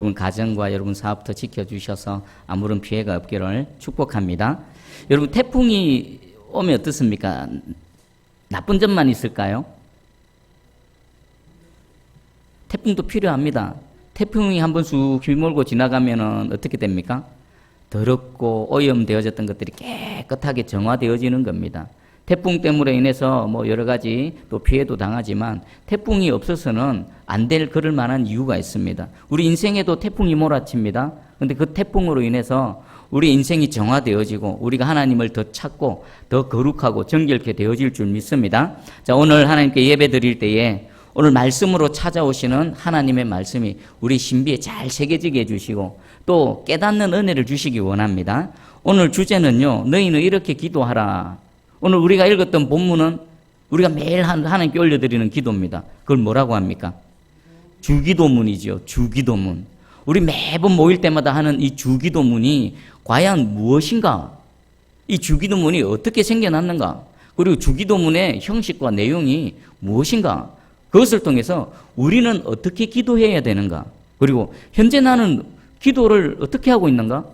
여러분 가정과 여러분 사업도 지켜주셔서 아무런 피해가 없기를 축복합니다. 여러분 태풍이 오면 어떻습니까? 나쁜 점만 있을까요? 태풍도 필요합니다. 태풍이 한번 쑥 휘몰고 지나가면은 어떻게 됩니까? 더럽고 오염되어졌던 것들이 깨끗하게 정화되어지는 겁니다. 태풍 때문에 인해서 뭐 여러 가지 또 피해도 당하지만 태풍이 없어서는 안 될 그럴 만한 이유가 있습니다. 우리 인생에도 태풍이 몰아칩니다. 그런데 그 태풍으로 인해서 우리 인생이 정화되어지고 우리가 하나님을 더 찾고 더 거룩하고 정결케 되어질 줄 믿습니다. 자, 오늘 하나님께 예배 드릴 때에 오늘 말씀으로 찾아오시는 하나님의 말씀이 우리 신비에 잘 새겨지게 해주시고 또 깨닫는 은혜를 주시기 원합니다. 오늘 주제는요, 너희는 이렇게 기도하라. 오늘 우리가 읽었던 본문은 우리가 매일 하나님께 올려드리는 기도입니다. 그걸 뭐라고 합니까? 주기도문이죠. 주기도문. 우리 매번 모일 때마다 하는 이 주기도문이 과연 무엇인가? 이 주기도문이 어떻게 생겨났는가? 그리고 주기도문의 형식과 내용이 무엇인가? 그것을 통해서 우리는 어떻게 기도해야 되는가? 그리고 현재 나는 기도를 어떻게 하고 있는가?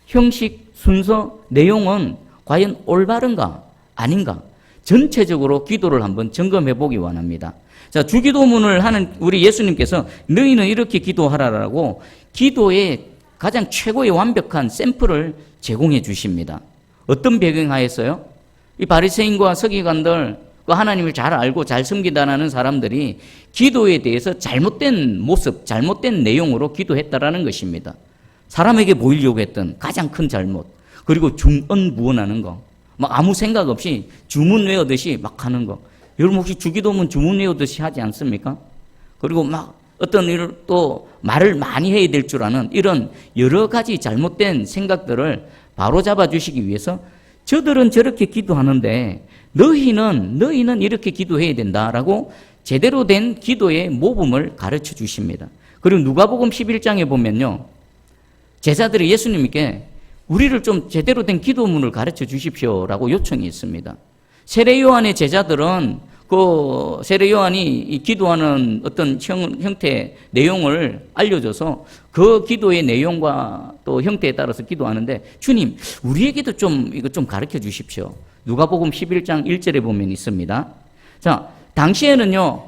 형식, 순서, 내용은 과연 올바른가? 아닌가? 전체적으로 기도를 한번 점검해 보기 원합니다. 자, 주기도문을 하는 우리 예수님께서 너희는 이렇게 기도하라라고 기도의 가장 최고의 완벽한 샘플을 제공해 주십니다. 어떤 배경하에서요? 이 바리새인과 서기관들, 그 하나님을 잘 알고 잘 섬기다라는 사람들이 기도에 대해서 잘못된 모습, 잘못된 내용으로 기도했다라는 것입니다. 사람에게 보이려고 했던 가장 큰 잘못, 그리고 중언부언하는 거, 막 아무 생각 없이 주문 외우듯이 막 하는 거. 여러분 혹시 주기도문 주문 외우듯이 하지 않습니까? 그리고 막 어떤 일을 또 말을 많이 해야 될 줄 아는 이런 여러 가지 잘못된 생각들을 바로잡아 주시기 위해서 저들은 저렇게 기도하는데 너희는 이렇게 기도해야 된다라고 제대로 된 기도의 모범을 가르쳐 주십니다. 그리고 누가복음 11장에 보면요, 제자들이 예수님께 우리를 좀 제대로 된 기도문을 가르쳐 주십시오라고 요청이 있습니다. 세례 요한의 제자들은 그 세례 요한이 기도하는 어떤 형태 내용을 알려줘서 그 기도의 내용과 또 형태에 따라서 기도하는데 주님, 우리에게도 이거 좀 가르쳐 주십시오. 누가복음 11장 1절에 보면 있습니다. 자, 당시에는요,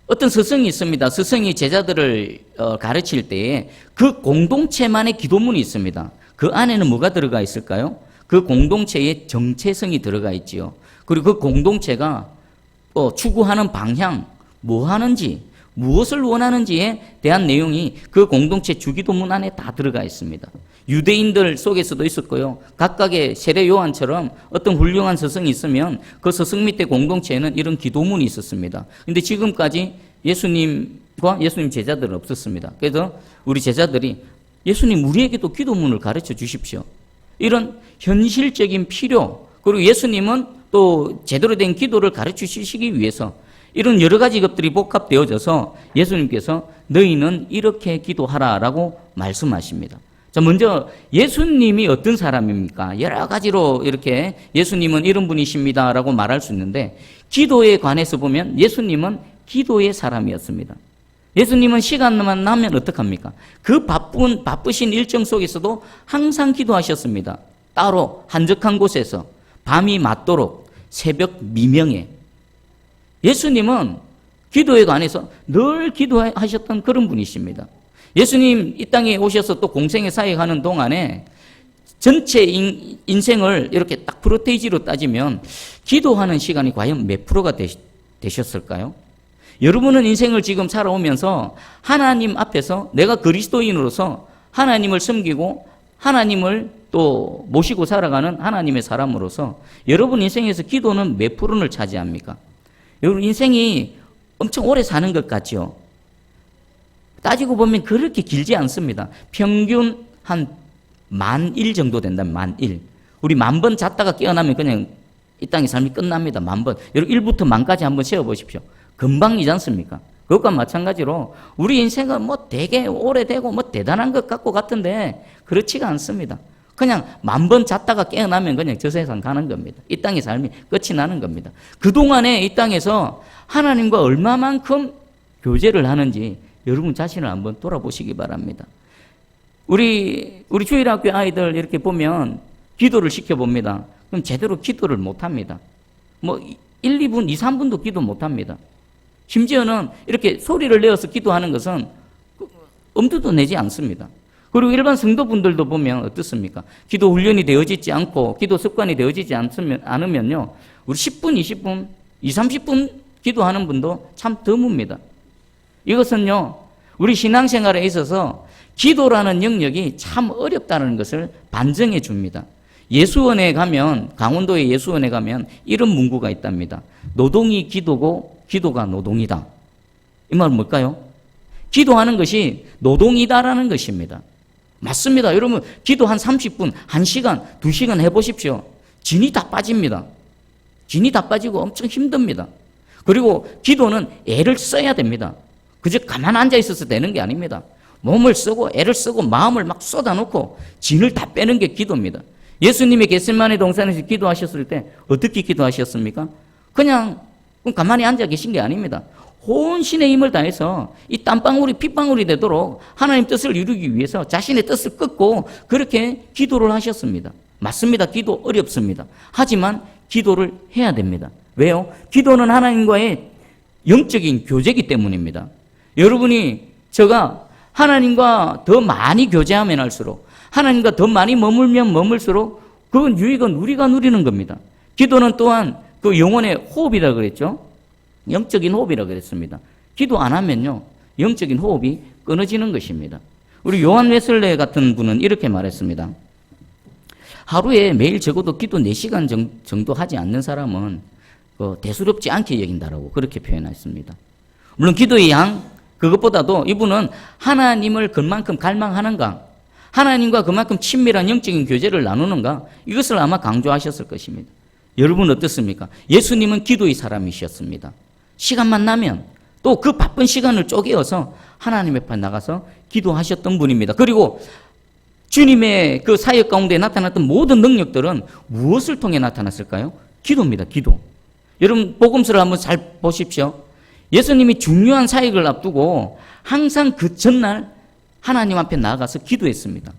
어떤 스승이 있습니다. 스승이 제자들을 가르칠 때에 그 공동체만의 기도문이 있습니다. 그 안에는 뭐가 들어가 있을까요? 그 공동체에 정체성이 들어가 있지요. 그리고 그 공동체가 추구하는 방향, 뭐 하는지, 무엇을 원하는지에 대한 내용이 그 공동체 주기도문 안에 다 들어가 있습니다. 유대인들 속에서도 있었고요. 각각의 세례 요한처럼 어떤 훌륭한 스승이 있으면 그 스승 밑에 공동체에는 이런 기도문이 있었습니다. 근데 지금까지 예수님과 예수님 제자들은 없었습니다. 그래서 우리 제자들이 예수님, 우리에게도 기도문을 가르쳐 주십시오. 이런 현실적인 필요, 그리고 예수님은 또 제대로 된 기도를 가르쳐 주시기 위해서 이런 여러 가지 것들이 복합되어져서 예수님께서 너희는 이렇게 기도하라라고 말씀하십니다. 자, 먼저 예수님이 어떤 사람입니까? 여러 가지로 이렇게 예수님은 이런 분이십니다라고 말할 수 있는데 기도에 관해서 보면 예수님은 기도의 사람이었습니다. 예수님은 시간만 나면 어떡합니까? 그 바쁘신 일정 속에서도 항상 기도하셨습니다. 따로 한적한 곳에서 밤이 맞도록 새벽 미명에 예수님은 기도에 관해서 늘 기도하셨던 그런 분이십니다. 예수님 이 땅에 오셔서 또 공생의 사역하는 동안에 전체 인생을 이렇게 딱 프로테이지로 따지면 기도하는 시간이 과연 몇 프로가 되셨을까요? 여러분은 인생을 지금 살아오면서 하나님 앞에서 내가 그리스도인으로서 하나님을 섬기고 하나님을 또 모시고 살아가는 하나님의 사람으로서 여러분 인생에서 기도는 몇 프로를 차지합니까? 여러분 인생이 엄청 오래 사는 것 같죠? 따지고 보면 그렇게 길지 않습니다. 평균 한 10,000일 정도 된다면 10,000일. 우리 10,000번 잤다가 깨어나면 그냥 이 땅의 삶이 끝납니다. 10,000번. 여러분 1부터 10,000까지 한번 세어보십시오. 금방이지 않습니까? 그것과 마찬가지로 우리 인생은 뭐 되게 오래되고 뭐 대단한 것 같고 같은데 그렇지가 않습니다. 그냥 10,000번 잤다가 깨어나면 그냥 저 세상 가는 겁니다. 이 땅의 삶이 끝이 나는 겁니다. 그동안에 이 땅에서 하나님과 얼마만큼 교제를 하는지 여러분 자신을 한번 돌아보시기 바랍니다. 우리 주일학교 아이들 이렇게 보면 기도를 시켜봅니다. 그럼 제대로 기도를 못합니다. 뭐 1, 2분, 2, 3분도 기도 못합니다. 심지어는 이렇게 소리를 내어서 기도하는 것은 엄두도 내지 않습니다. 그리고 일반 성도분들도 보면 어떻습니까? 기도 훈련이 되어지지 않고 기도 습관이 되어지지 않으면요, 우리 10분, 20분, 20, 30분 기도하는 분도 참 드뭅니다. 이것은요, 우리 신앙생활에 있어서 기도라는 영역이 참 어렵다는 것을 반증해 줍니다. 예수원에 가면, 강원도의 예수원에 가면 이런 문구가 있답니다. 노동이 기도고 기도가 노동이다. 이 말은 뭘까요? 기도하는 것이 노동이다라는 것입니다. 맞습니다. 여러분, 기도 한 30분, 1시간, 2시간 해보십시오. 진이 다 빠집니다. 진이 다 빠지고 엄청 힘듭니다. 그리고 기도는 애를 써야 됩니다. 그저 가만 앉아 있어서 되는 게 아닙니다. 몸을 쓰고 애를 쓰고 마음을 막 쏟아놓고 진을 다 빼는 게 기도입니다. 예수님이 겟세마네 동산에서 기도하셨을 때 어떻게 기도하셨습니까? 그냥 가만히 앉아 계신 게 아닙니다. 혼신의 힘을 다해서 이 땀방울이 핏방울이 되도록 하나님 뜻을 이루기 위해서 자신의 뜻을 끊고 그렇게 기도를 하셨습니다. 맞습니다. 기도 어렵습니다. 하지만 기도를 해야 됩니다. 왜요? 기도는 하나님과의 영적인 교제이기 때문입니다. 여러분이 제가 하나님과 더 많이 교제하면 할수록, 하나님과 더 많이 머물면 머물수록 그건 유익은 우리가 누리는 겁니다. 기도는 또한 그 영혼의 호흡이라 그랬죠. 영적인 호흡이라 그랬습니다. 기도 안 하면요, 영적인 호흡이 끊어지는 것입니다. 우리 요한 웨슬레 같은 분은 이렇게 말했습니다. 하루에 매일 적어도 기도 4시간 정도 하지 않는 사람은 대수롭지 않게 여긴다라고 그렇게 표현했습니다. 물론 기도의 양, 그것보다도 이분은 하나님을 그만큼 갈망하는가, 하나님과 그만큼 친밀한 영적인 교제를 나누는가, 이것을 아마 강조하셨을 것입니다. 여러분 어떻습니까? 예수님은 기도의 사람이셨습니다. 시간만 나면 또 그 바쁜 시간을 쪼개어서 하나님 앞에 나가서 기도하셨던 분입니다. 그리고 주님의 그 사역 가운데 나타났던 모든 능력들은 무엇을 통해 나타났을까요? 기도입니다. 기도. 여러분 복음서를 한번 잘 보십시오. 예수님이 중요한 사역을 앞두고 항상 그 전날 하나님 앞에 나가서 기도했습니다.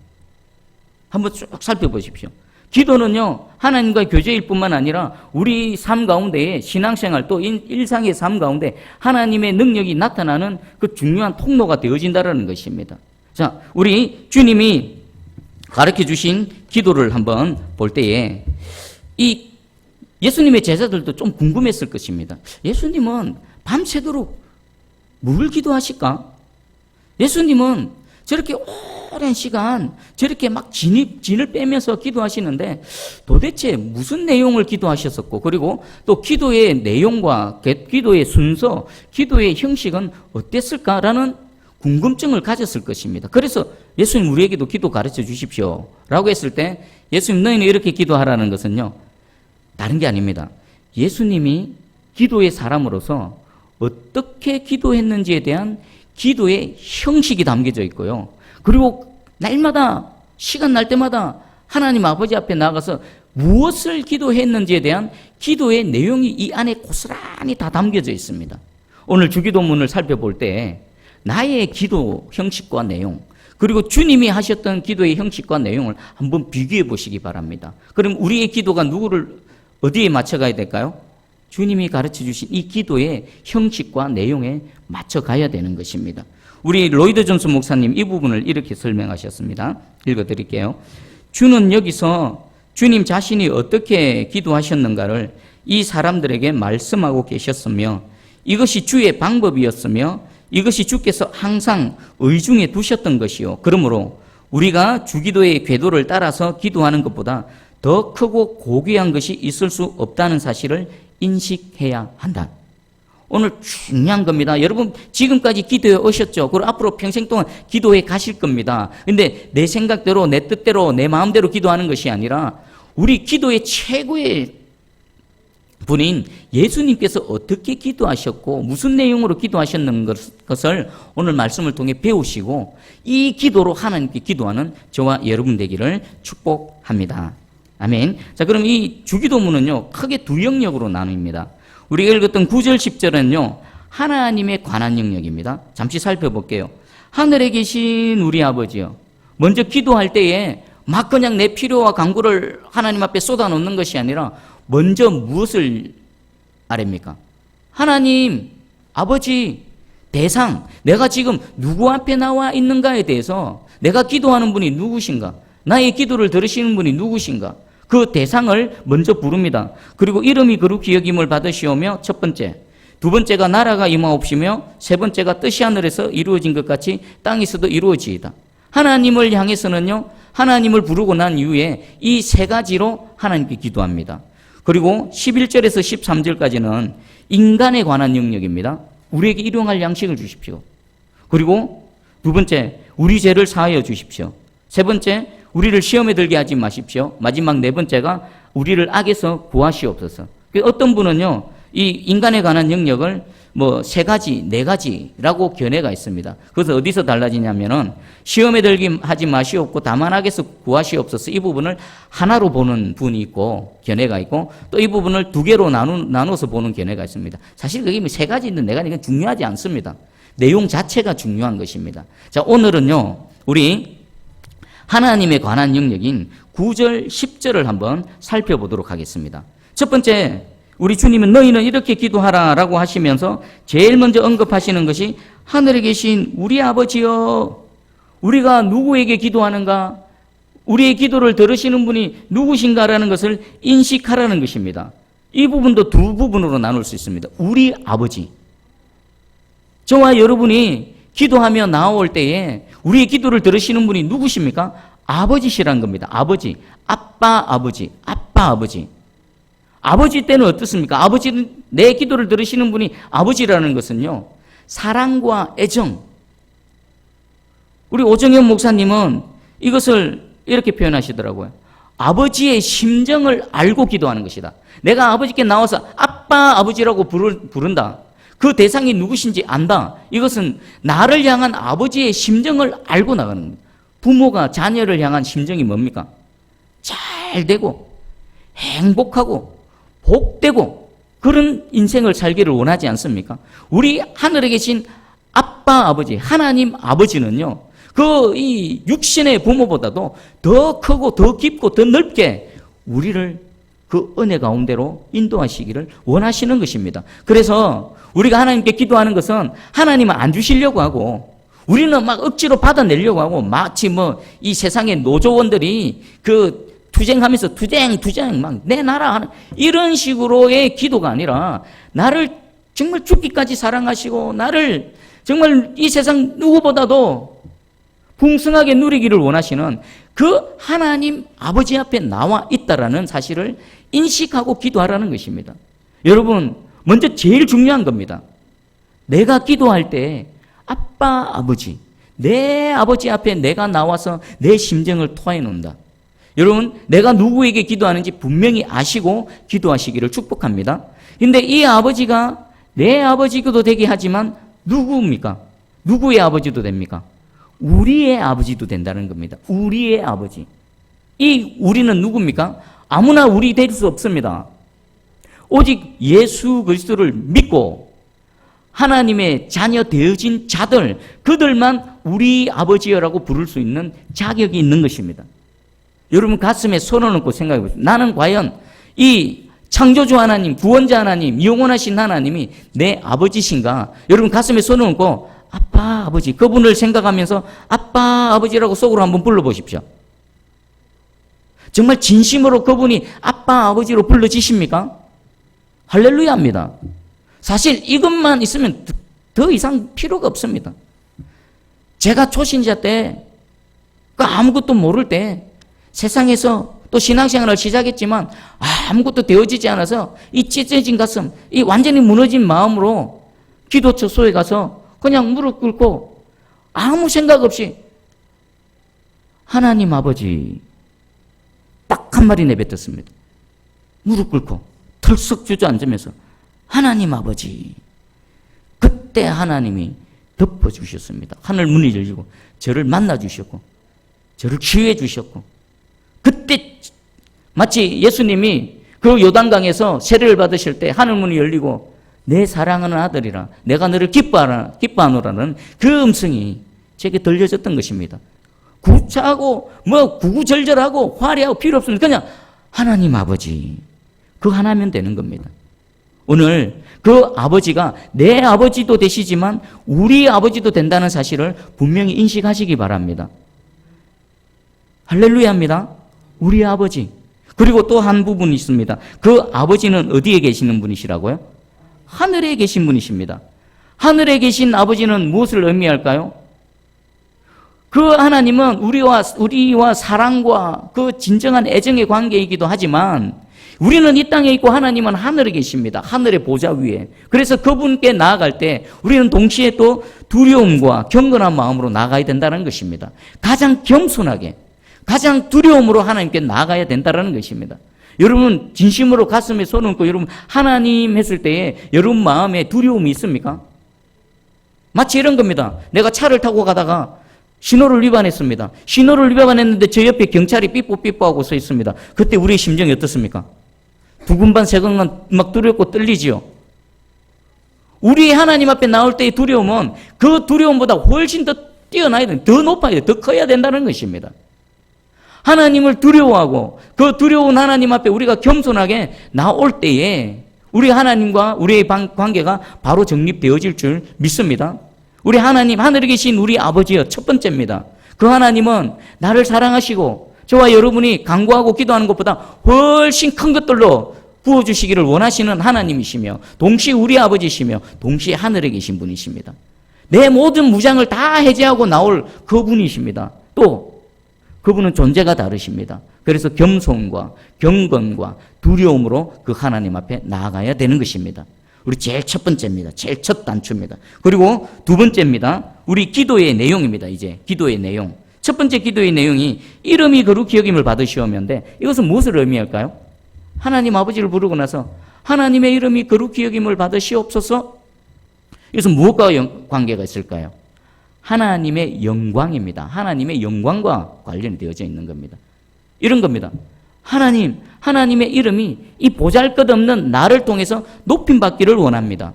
한번 쭉 살펴보십시오. 기도는요, 하나님과의 교제일 뿐만 아니라 우리 삶 가운데의 신앙생활 또 일상의 삶 가운데 하나님의 능력이 나타나는 그 중요한 통로가 되어진다는 것입니다. 자, 우리 주님이 가르쳐 주신 기도를 한번 볼 때에 이 예수님의 제자들도 좀 궁금했을 것입니다. 예수님은 밤새도록 뭘 기도하실까? 예수님은 저렇게 오랜 시간 저렇게 막 진을 빼면서 기도하시는데 도대체 무슨 내용을 기도하셨었고, 그리고 또 기도의 내용과 기도의 순서, 기도의 형식은 어땠을까라는 궁금증을 가졌을 것입니다. 그래서 예수님 우리에게도 기도 가르쳐 주십시오 라고 했을 때 예수님 너희는 이렇게 기도하라는 것은요, 다른 게 아닙니다. 예수님이 기도의 사람으로서 어떻게 기도했는지에 대한 기도의 형식이 담겨져 있고요. 그리고 날마다 시간 날 때마다 하나님 아버지 앞에 나가서 무엇을 기도했는지에 대한 기도의 내용이 이 안에 고스란히 다 담겨져 있습니다. 오늘 주기도문을 살펴볼 때 나의 기도 형식과 내용, 그리고 주님이 하셨던 기도의 형식과 내용을 한번 비교해 보시기 바랍니다. 그럼 우리의 기도가 누구를 어디에 맞춰가야 될까요? 주님이 가르쳐 주신 이 기도의 형식과 내용에 맞춰가야 되는 것입니다. 우리 로이드 존스 목사님 이 부분을 이렇게 설명하셨습니다. 읽어드릴게요. 주는 여기서 주님 자신이 어떻게 기도하셨는가를 이 사람들에게 말씀하고 계셨으며 이것이 주의 방법이었으며 이것이 주께서 항상 의중에 두셨던 것이요. 그러므로 우리가 주기도의 궤도를 따라서 기도하는 것보다 더 크고 고귀한 것이 있을 수 없다는 사실을 인식해야 한다. 오늘 중요한 겁니다. 여러분 지금까지 기도해 오셨죠? 그리고 앞으로 평생 동안 기도해 가실 겁니다. 근데 내 생각대로, 내 뜻대로, 내 마음대로 기도하는 것이 아니라 우리 기도의 최고의 분인 예수님께서 어떻게 기도하셨고 무슨 내용으로 기도하셨는 것을 오늘 말씀을 통해 배우시고 이 기도로 하나님께 기도하는 저와 여러분 되기를 축복합니다. 아멘. 자, 그럼 이 주기도문은요, 크게 두 영역으로 나눕니다. 우리가 읽었던 9절, 10절은요, 하나님에 관한 영역입니다. 잠시 살펴볼게요. 하늘에 계신 우리 아버지요. 먼저 기도할 때에 막 그냥 내 필요와 간구를 하나님 앞에 쏟아놓는 것이 아니라 먼저 무엇을 아랍니까? 하나님, 아버지, 대상, 내가 지금 누구 앞에 나와 있는가에 대해서 내가 기도하는 분이 누구신가? 나의 기도를 들으시는 분이 누구신가? 그 대상을 먼저 부릅니다. 그리고 이름이 거룩히 여김을 받으시오며 첫 번째, 두 번째가 나라가 임하옵시며 세 번째가 뜻이 하늘에서 이루어진 것 같이 땅에서도 이루어지이다. 하나님을 향해서는요, 하나님을 부르고 난 이후에 이 세 가지로 하나님께 기도합니다. 그리고 11절에서 13절까지는 인간에 관한 영역입니다. 우리에게 일용할 양식을 주십시오. 그리고 두 번째, 우리 죄를 사하여 주십시오. 세 번째, 우리를 시험에 들게 하지 마십시오. 마지막 네 번째가 우리를 악에서 구하시옵소서. 어떤 분은요, 이 인간에 관한 영역을 세 가지, 네 가지라고 견해가 있습니다. 그래서 어디서 달라지냐면은 시험에 들게 하지 마시옵고 다만 악에서 구하시옵소서, 이 부분을 하나로 보는 분이 있고 견해가 있고 또 이 부분을 두 개로 나눠서 보는 견해가 있습니다. 사실 그게 세 가지든 네 가지든 중요하지 않습니다. 내용 자체가 중요한 것입니다. 자, 오늘은요, 우리 하나님에 관한 영역인 9절, 10절을 한번 살펴보도록 하겠습니다. 첫 번째, 우리 주님은 너희는 이렇게 기도하라라고 하시면서 제일 먼저 언급하시는 것이 하늘에 계신 우리 아버지여, 우리가 누구에게 기도하는가? 우리의 기도를 들으시는 분이 누구신가라는 것을 인식하라는 것입니다. 이 부분도 두 부분으로 나눌 수 있습니다. 우리 아버지. 저와 여러분이 기도하며 나올 때에 우리의 기도를 들으시는 분이 누구십니까? 아버지시란 겁니다. 아버지. 아빠, 아버지. 아빠, 아버지. 아버지 때는 어떻습니까? 아버지는, 내 기도를 들으시는 분이 아버지라는 것은요, 사랑과 애정. 우리 오정현 목사님은 이것을 이렇게 표현하시더라고요. 아버지의 심정을 알고 기도하는 것이다. 내가 아버지께 나와서 아빠, 아버지라고 부른다. 그 대상이 누구신지 안다. 이것은 나를 향한 아버지의 심정을 알고 나가는 겁니다. 부모가 자녀를 향한 심정이 뭡니까? 잘 되고 행복하고 복되고 그런 인생을 살기를 원하지 않습니까? 우리 하늘에 계신 아빠, 아버지, 하나님 아버지는요, 이 육신의 부모보다도 더 크고 더 깊고 더 넓게 우리를 그 은혜 가운데로 인도하시기를 원하시는 것입니다. 그래서 우리가 하나님께 기도하는 것은 하나님은 안 주시려고 하고 우리는 막 억지로 받아내려고 하고 마치 이 세상의 노조원들이 투쟁하면서 투쟁 막 내 나라 하는 이런 식으로의 기도가 아니라 나를 정말 죽기까지 사랑하시고 나를 정말 이 세상 누구보다도 풍성하게 누리기를 원하시는 그 하나님 아버지 앞에 나와 있다라는 사실을 인식하고 기도하라는 것입니다. 여러분, 먼저 제일 중요한 겁니다. 내가 기도할 때 아빠, 아버지, 내 아버지 앞에 내가 나와서 내 심정을 토해 놓는다. 여러분, 내가 누구에게 기도하는지 분명히 아시고 기도하시기를 축복합니다. 근데 이 아버지가 내 아버지도 되게 하지만 누구입니까? 누구의 아버지도 됩니까? 우리의 아버지도 된다는 겁니다. 우리의 아버지. 이 우리는 누굽니까? 아무나 우리 될 수 없습니다. 오직 예수 그리스도를 믿고 하나님의 자녀 되어진 자들, 그들만 우리 아버지여라고 부를 수 있는 자격이 있는 것입니다. 여러분 가슴에 손을 얹고 생각해 보세요. 나는 과연 이 창조주 하나님, 구원자 하나님, 영원하신 하나님이 내 아버지신가? 여러분 가슴에 손을 얹고 아빠, 아버지, 그분을 생각하면서 아빠, 아버지라고 속으로 한번 불러보십시오. 정말 진심으로 그분이 아빠, 아버지로 불러지십니까? 할렐루야입니다. 사실 이것만 있으면 더 이상 필요가 없습니다. 제가 초신자 때, 아무것도 모를 때 세상에서 또 신앙생활을 시작했지만 아무것도 되어지지 않아서 이 찢어진 가슴, 이 완전히 무너진 마음으로 기도처소에 가서 그냥 무릎 꿇고 아무 생각 없이 하나님 아버지 딱 한 마디 내뱉었습니다. 무릎 꿇고 털썩 주저앉으면서 하나님 아버지. 그때 하나님이 덮어주셨습니다. 하늘 문이 열리고 저를 만나주셨고 저를 치유해 주셨고 그때 마치 예수님이 그 요단강에서 세례를 받으실 때 하늘 문이 열리고 내 사랑하는 아들이라 내가 너를 기뻐하노라는 그 음성이 제게 들려졌던 것입니다. 구차하고 구구절절하고 화려하고 필요 없습니다. 그냥 하나님 아버지, 그거 하나면 되는 겁니다. 오늘 그 아버지가 내 아버지도 되시지만 우리 아버지도 된다는 사실을 분명히 인식하시기 바랍니다. 할렐루야입니다. 우리 아버지. 그리고 또 한 부분이 있습니다. 그 아버지는 어디에 계시는 분이시라고요? 하늘에 계신 분이십니다. 하늘에 계신 아버지는 무엇을 의미할까요? 그 하나님은 우리와 사랑과 그 진정한 애정의 관계이기도 하지만 우리는 이 땅에 있고 하나님은 하늘에 계십니다. 하늘의 보좌 위에. 그래서 그분께 나아갈 때 우리는 동시에 또 두려움과 경건한 마음으로 나아가야 된다는 것입니다. 가장 겸손하게, 가장 두려움으로 하나님께 나아가야 된다는 것입니다. 여러분 진심으로 가슴에 손 얹고 여러분 하나님 했을 때에 여러분 마음에 두려움이 있습니까? 마치 이런 겁니다. 내가 차를 타고 가다가 신호를 위반했습니다. 신호를 위반했는데 저 옆에 경찰이 삐뽀삐뽀하고 서 있습니다. 그때 우리의 심정이 어떻습니까? 두근반 세근반 막 두렵고 떨리지요. 우리 하나님 앞에 나올 때의 두려움은 그 두려움보다 훨씬 더 뛰어나야 돼, 더 높아야 돼, 더 커야 된다는 것입니다. 하나님을 두려워하고 그 두려운 하나님 앞에 우리가 겸손하게 나올 때에 우리 하나님과 우리의 관계가 바로 정립되어질 줄 믿습니다. 우리 하나님, 하늘에 계신 우리 아버지여, 첫 번째입니다. 그 하나님은 나를 사랑하시고 저와 여러분이 간구하고 기도하는 것보다 훨씬 큰 것들로 부어주시기를 원하시는 하나님이시며 동시에 우리 아버지시며 동시에 하늘에 계신 분이십니다. 내 모든 무장을 다 해제하고 나올 그분이십니다. 또 그분은 존재가 다르십니다. 그래서 겸손과 경건과 두려움으로 그 하나님 앞에 나아가야 되는 것입니다. 우리 제일 첫 번째입니다. 제일 첫 단추입니다. 그리고 두 번째입니다. 우리 기도의 내용입니다. 이제 기도의 내용. 첫 번째 기도의 내용이 이름이 거룩히 여김을 받으시오면데 이것은 무엇을 의미할까요? 하나님 아버지를 부르고 나서 하나님의 이름이 거룩히 여김을 받으시옵소서. 이것은 무엇과 관계가 있을까요? 하나님의 영광입니다. 하나님의 영광과 관련이 되어져 있는 겁니다. 이런 겁니다. 하나님의 이름이 이 보잘것없는 나를 통해서 높임받기를 원합니다.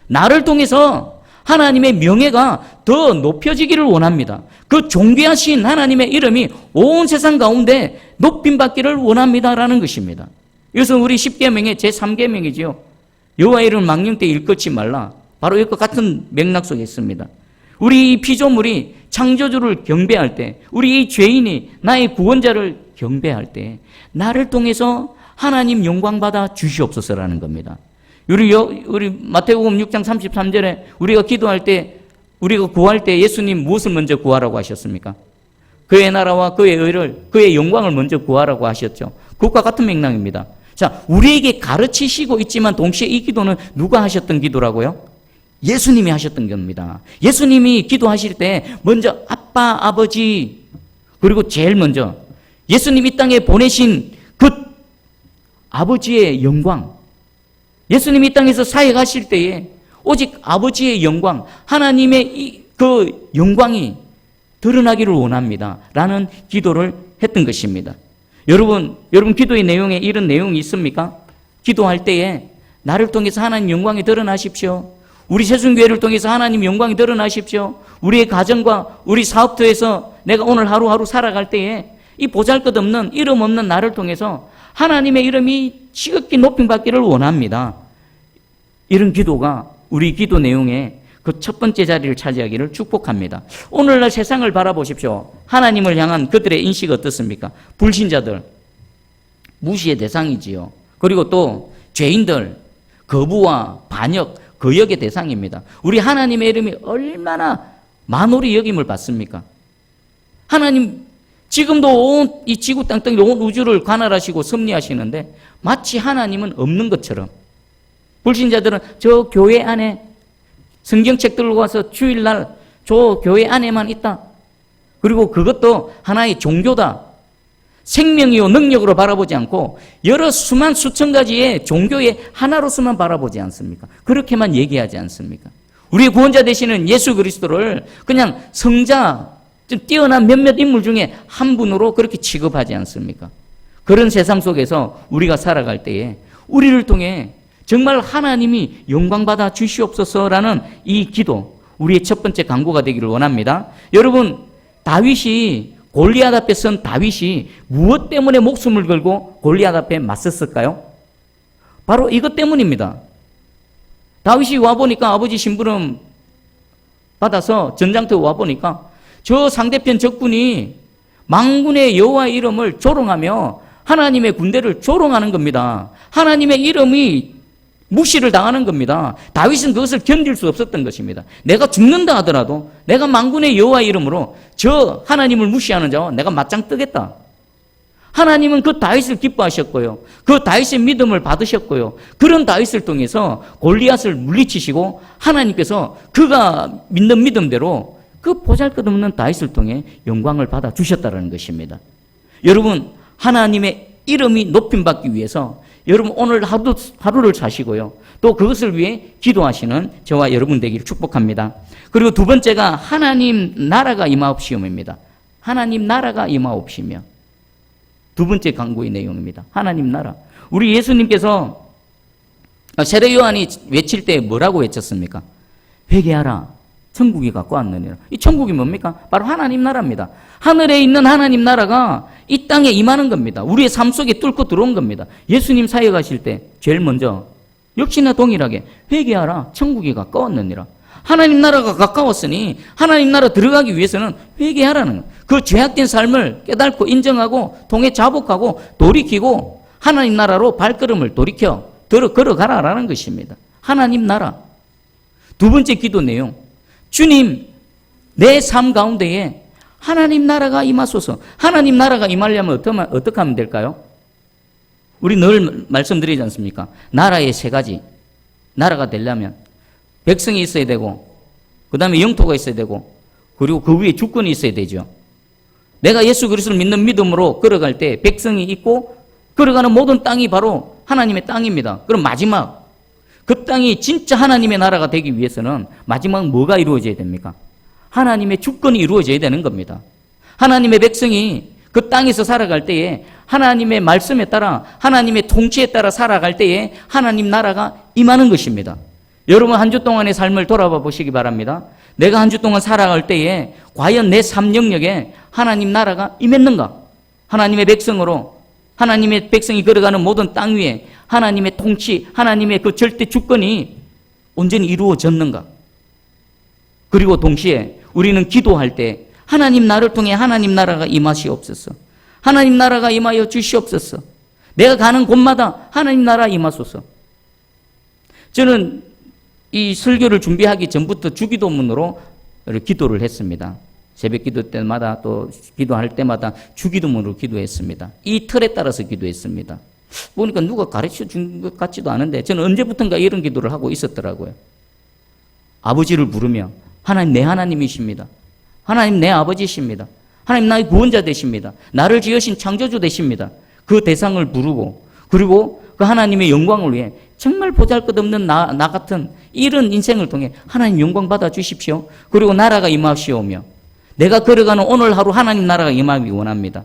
나를 통해서 하나님의 명예가 더 높여지기를 원합니다. 그 존귀하신 하나님의 이름이 온 세상 가운데 높임받기를 원합니다라는 것입니다. 이것은 우리 10계명의 제3계명이지요. 여호와의 이름을 망령 때 일컫지 말라. 바로 이것과 같은 맥락 속에 있습니다. 우리 이 피조물이 창조주를 경배할 때, 우리 이 죄인이 나의 구원자를 경배할 때 나를 통해서 하나님 영광 받아 주시옵소서라는 겁니다. 우리 마태복음 6장 33절에 우리가 기도할 때, 우리가 구할 때 예수님 무엇을 먼저 구하라고 하셨습니까? 그의 나라와 그의 의를, 그의 영광을 먼저 구하라고 하셨죠. 그것과 같은 맥락입니다. 자, 우리에게 가르치시고 있지만 동시에 이 기도는 누가 하셨던 기도라고요? 예수님이 하셨던 겁니다. 예수님이 기도하실 때 먼저 아빠, 아버지, 그리고 제일 먼저 예수님 이 땅에 보내신 그 아버지의 영광, 예수님이 이 땅에서 사역하실 때에 오직 아버지의 영광, 하나님의 그 영광이 드러나기를 원합니다. 라는 기도를 했던 것입니다. 여러분 기도의 내용에 이런 내용이 있습니까? 기도할 때에 나를 통해서 하나님 영광이 드러나십시오. 우리 세순교회를 통해서 하나님 영광이 드러나십시오. 우리의 가정과 우리 사업터에서 내가 오늘 하루하루 살아갈 때에 이 보잘것없는 이름 없는 나를 통해서 하나님의 이름이 지극히 높임받기를 원합니다. 이런 기도가 우리 기도 내용에 그 첫 번째 자리를 차지하기를 축복합니다. 오늘날 세상을 바라보십시오. 하나님을 향한 그들의 인식이 어떻습니까? 불신자들, 무시의 대상이지요. 그리고 또 죄인들, 거부와 반역, 거역의 대상입니다. 우리 하나님의 이름이 얼마나 만홀히 여김을 받습니까? 하나님 지금도 온 이 지구 땅덩이 온 우주를 관할하시고 섭리하시는데 마치 하나님은 없는 것처럼 불신자들은 저 교회 안에 성경책 들고 와서 주일날 저 교회 안에만 있다. 그리고 그것도 하나의 종교다. 생명이요 능력으로 바라보지 않고 여러 수천 가지의 종교의 하나로서만 바라보지 않습니까? 그렇게만 얘기하지 않습니까? 우리의 구원자 되시는 예수 그리스도를 그냥 성자, 좀 뛰어난 몇몇 인물 중에 한 분으로 그렇게 취급하지 않습니까? 그런 세상 속에서 우리가 살아갈 때에 우리를 통해 정말 하나님이 영광받아 주시옵소서라는 이 기도, 우리의 첫 번째 간구가 되기를 원합니다. 여러분, 골리앗 앞에 선 다윗이 무엇 때문에 목숨을 걸고 골리앗 앞에 맞섰을까요? 바로 이것 때문입니다. 다윗이 와보니까 아버지 심부름 받아서 전장터에 와보니까 저 상대편 적군이 만군의 여호와의 이름을 조롱하며 하나님의 군대를 조롱하는 겁니다. 하나님의 이름이 무시를 당하는 겁니다. 다윗은 그것을 견딜 수 없었던 것입니다. 내가 죽는다 하더라도 내가 만군의 여호와의 이름으로 저 하나님을 무시하는 자와 내가 맞짱 뜨겠다. 하나님은 그 다윗을 기뻐하셨고요. 그 다윗의 믿음을 받으셨고요. 그런 다윗을 통해서 골리앗을 물리치시고 하나님께서 그가 믿는 믿음대로 그 보잘것없는 다윗을 통해 영광을 받아 주셨다는 것입니다. 여러분, 하나님의 이름이 높임받기 위해서 여러분 오늘 하루를 사시고요. 또 그것을 위해 기도하시는 저와 여러분 되기를 축복합니다. 그리고 두 번째가 하나님 나라가 임하옵시오입니다. 하나님 나라가 임하옵시며. 두 번째 간구의 내용입니다. 하나님 나라. 우리 예수님께서 세례 요한이 외칠 때 뭐라고 외쳤습니까? 회개하라. 천국이 갖고 왔느니라. 이 천국이 뭡니까? 바로 하나님 나라입니다. 하늘에 있는 하나님 나라가 이 땅에 임하는 겁니다. 우리의 삶 속에 뚫고 들어온 겁니다. 예수님 사역하실 때 제일 먼저 역시나 동일하게 회개하라. 천국이 가까웠느니라. 하나님 나라가 가까웠으니 하나님 나라 들어가기 위해서는 회개하라는 거예요. 그 죄악된 삶을 깨닫고 인정하고 통해 자복하고 돌이키고 하나님 나라로 발걸음을 돌이켜 걸어가라라는 것입니다. 하나님 나라. 두 번째 기도 내용. 주님, 내 삶 가운데에 하나님 나라가 임하소서. 하나님 나라가 임하려면 어떻게 하면 될까요? 우리 늘 말씀드리지 않습니까? 나라의 세 가지. 나라가 되려면 백성이 있어야 되고, 그 다음에 영토가 있어야 되고, 그리고 그 위에 주권이 있어야 되죠. 내가 예수 그리스도를 믿는 믿음으로 걸어갈 때 백성이 있고 걸어가는 모든 땅이 바로 하나님의 땅입니다. 그럼 마지막 그 땅이 진짜 하나님의 나라가 되기 위해서는 마지막 뭐가 이루어져야 됩니까? 하나님의 주권이 이루어져야 되는 겁니다. 하나님의 백성이 그 땅에서 살아갈 때에 하나님의 말씀에 따라 하나님의 통치에 따라 살아갈 때에 하나님 나라가 임하는 것입니다. 여러분 한 주 동안의 삶을 돌아봐 보시기 바랍니다. 내가 한 주 동안 살아갈 때에 과연 내 삶 영역에 하나님 나라가 임했는가? 하나님의 백성으로 하나님의 백성이 걸어가는 모든 땅 위에 하나님의 통치, 하나님의 그 절대 주권이 온전히 이루어졌는가? 그리고 동시에 우리는 기도할 때 하나님 나를 통해 하나님 나라가 임하시옵소서. 하나님 나라가 임하여 주시옵소서. 내가 가는 곳마다 하나님 나라 임하소서. 저는 이 설교를 준비하기 전부터 주기도문으로 기도를 했습니다. 새벽 기도 때마다 또 기도할 때마다 주기도문으로 기도했습니다. 이 틀에 따라서 기도했습니다. 보니까 누가 가르쳐 준 것 같지도 않은데 저는 언제부턴가 이런 기도를 하고 있었더라고요. 아버지를 부르며 하나님 내 하나님이십니다. 하나님 내 아버지십니다. 하나님 나의 구원자 되십니다. 나를 지으신 창조주 되십니다. 그 대상을 부르고 그리고 그 하나님의 영광을 위해 정말 보잘것없는 나 같은 이런 인생을 통해 하나님 영광 받아 주십시오. 그리고 나라가 임하시오며 내가 걸어가는 오늘 하루 하나님 나라가 임하기 원합니다.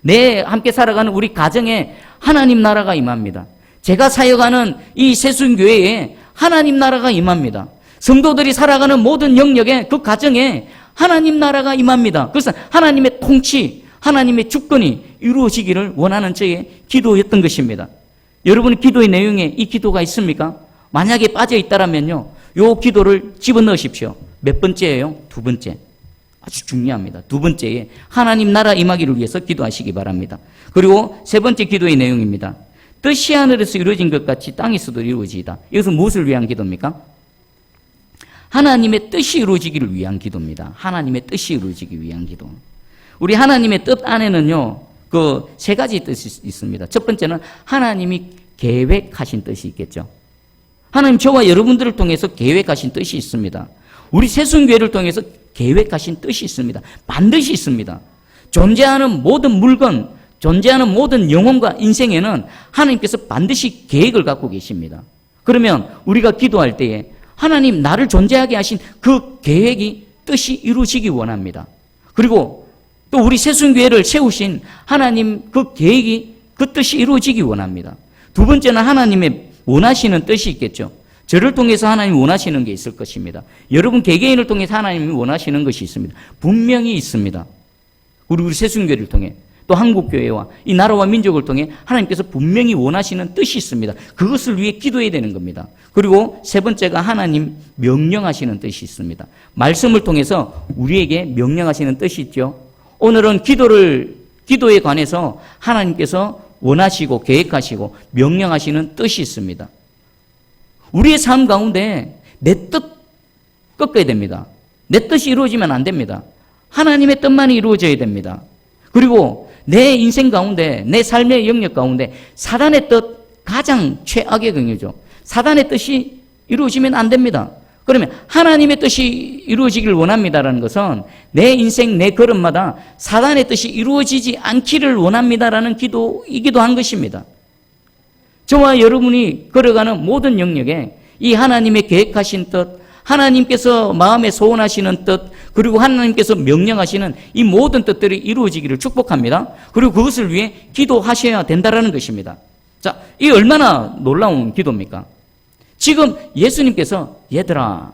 내 함께 살아가는 우리 가정에 하나님 나라가 임합니다. 제가 사역하는 이 세순교회에 하나님 나라가 임합니다. 성도들이 살아가는 모든 영역에 그 가정에 하나님 나라가 임합니다. 그래서 하나님의 통치, 하나님의 주권이 이루어지기를 원하는 저의 기도였던 것입니다. 여러분 기도의 내용에 이 기도가 있습니까? 만약에 빠져 있다라면요, 요 기도를 집어넣으십시오. 몇 번째예요? 두 번째. 아주 중요합니다. 두 번째에 하나님 나라 임하기를 위해서 기도하시기 바랍니다. 그리고 세 번째 기도의 내용입니다. 뜻이 하늘에서 이루어진 것 같이 땅에서도 이루어지이다. 이것은 무엇을 위한 기도입니까? 하나님의 뜻이 이루어지기를 위한 기도입니다. 하나님의 뜻이 이루어지기 위한 기도. 우리 하나님의 뜻 안에는요, 그 세 가지 뜻이 있습니다. 첫 번째는 하나님이 계획하신 뜻이 있겠죠. 하나님 저와 여러분들을 통해서 계획하신 뜻이 있습니다. 우리 세순교회를 통해서 계획하신 뜻이 있습니다. 반드시 있습니다. 존재하는 모든 물건, 존재하는 모든 영혼과 인생에는 하나님께서 반드시 계획을 갖고 계십니다. 그러면 우리가 기도할 때에 하나님 나를 존재하게 하신 그 계획이 뜻이 이루어지기 원합니다. 그리고 또 우리 세순교회를 세우신 하나님 그 계획이 그 뜻이 이루어지기 원합니다. 두 번째는 하나님의 원하시는 뜻이 있겠죠. 저를 통해서 하나님이 원하시는 게 있을 것입니다. 여러분 개개인을 통해서 하나님이 원하시는 것이 있습니다. 분명히 있습니다. 우리 새순교를 통해 또 한국교회와 이 나라와 민족을 통해 하나님께서 분명히 원하시는 뜻이 있습니다. 그것을 위해 기도해야 되는 겁니다. 그리고 세 번째가 하나님 명령하시는 뜻이 있습니다. 말씀을 통해서 우리에게 명령하시는 뜻이 있죠. 오늘은 기도에 관해서 하나님께서 원하시고 계획하시고 명령하시는 뜻이 있습니다. 우리의 삶 가운데 내 뜻 꺾어야 됩니다. 내 뜻이 이루어지면 안 됩니다. 하나님의 뜻만이 이루어져야 됩니다. 그리고 내 인생 가운데, 내 삶의 영역 가운데 사단의 뜻 가장 최악의 경우죠. 사단의 뜻이 이루어지면 안 됩니다. 그러면 하나님의 뜻이 이루어지길 원합니다라는 것은 내 인생, 내 걸음마다 사단의 뜻이 이루어지지 않기를 원합니다라는 기도이기도 한 것입니다. 저와 여러분이 걸어가는 모든 영역에 이 하나님의 계획하신 뜻, 하나님께서 마음에 소원하시는 뜻, 그리고 하나님께서 명령하시는 이 모든 뜻들이 이루어지기를 축복합니다. 그리고 그것을 위해 기도하셔야 된다는 것입니다. 자, 이 얼마나 놀라운 기도입니까? 지금 예수님께서 얘들아,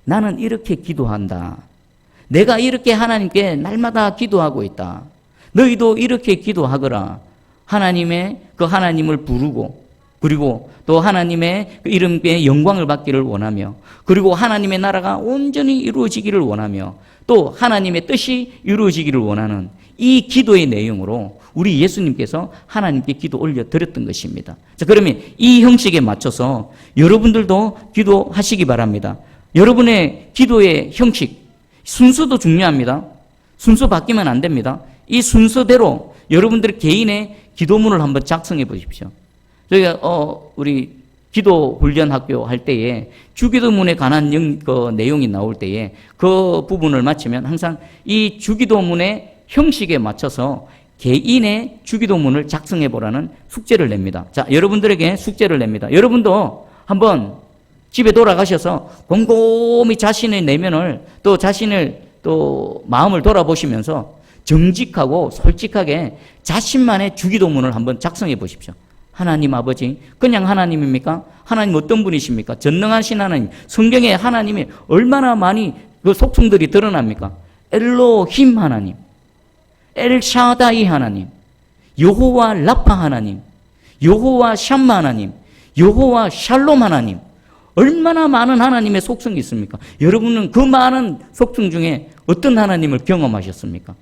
나는 이렇게 기도한다. 내가 이렇게 하나님께 날마다 기도하고 있다. 너희도 이렇게 기도하거라. 하나님의 그 하나님을 부르고 그리고 또 하나님의 그 이름의 영광을 받기를 원하며 그리고 하나님의 나라가 온전히 이루어지기를 원하며 또 하나님의 뜻이 이루어지기를 원하는 이 기도의 내용으로 우리 예수님께서 하나님께 기도 올려드렸던 것입니다. 자, 그러면 이 형식에 맞춰서 여러분들도 기도하시기 바랍니다. 여러분의 기도의 형식, 순서도 중요합니다. 순서 바뀌면 안 됩니다. 이 순서대로 여러분들 개인의 기도문을 한번 작성해 보십시오. 저희가 우리 기도 훈련 학교 할 때에 주기도문에 관한 그 내용이 나올 때에 그 부분을 마치면 항상 이 주기도문의 형식에 맞춰서 개인의 주기도문을 작성해 보라는 숙제를 냅니다. 자, 여러분들에게 숙제를 냅니다. 여러분도 한번 집에 돌아가셔서 곰곰이 자신의 내면을 또 자신을 또 마음을 돌아보시면서 정직하고 솔직하게 자신만의 주기도문을 한번 작성해 보십시오. 하나님 아버지, 그냥 하나님입니까? 하나님 어떤 분이십니까? 전능하신 하나님, 성경에 하나님이 얼마나 많이 그 속성들이 드러납니까? 엘로힘 하나님, 엘샤다이 하나님, 여호와 라파 하나님, 여호와 샴마 하나님, 여호와 샬롬 하나님, 얼마나 많은 하나님의 속성이 있습니까? 여러분은 그 많은 속성 중에 어떤 하나님을 경험하셨습니까?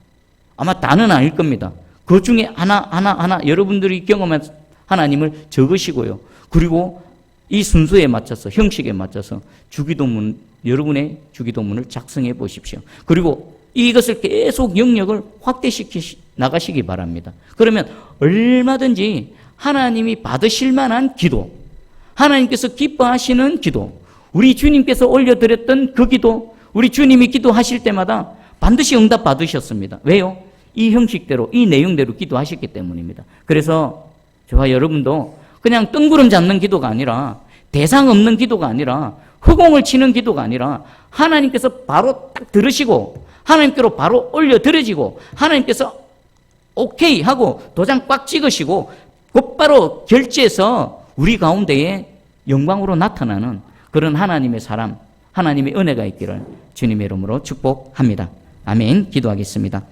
아마 다는 아닐 겁니다. 그 중에 하나 여러분들이 경험한 하나님을 적으시고요. 그리고 이 순서에 맞춰서, 형식에 맞춰서 주기도문, 여러분의 주기도문을 작성해 보십시오. 그리고 이것을 계속 영역을 확대시켜 나가시기 바랍니다. 그러면 얼마든지 하나님이 받으실 만한 기도, 하나님께서 기뻐하시는 기도, 우리 주님께서 올려드렸던 그 기도, 우리 주님이 기도하실 때마다 반드시 응답 받으셨습니다. 왜요? 이 형식대로, 이 내용대로 기도하셨기 때문입니다. 그래서 저와 여러분도 그냥 뜬구름 잡는 기도가 아니라, 대상 없는 기도가 아니라, 허공을 치는 기도가 아니라 하나님께서 바로 딱 들으시고 하나님께로 바로 올려드려지고 하나님께서 오케이 하고 도장 꽉 찍으시고 곧바로 결제해서 우리 가운데에 영광으로 나타나는 그런 하나님의 사람, 하나님의 은혜가 있기를 주님의 이름으로 축복합니다. 아멘. 기도하겠습니다.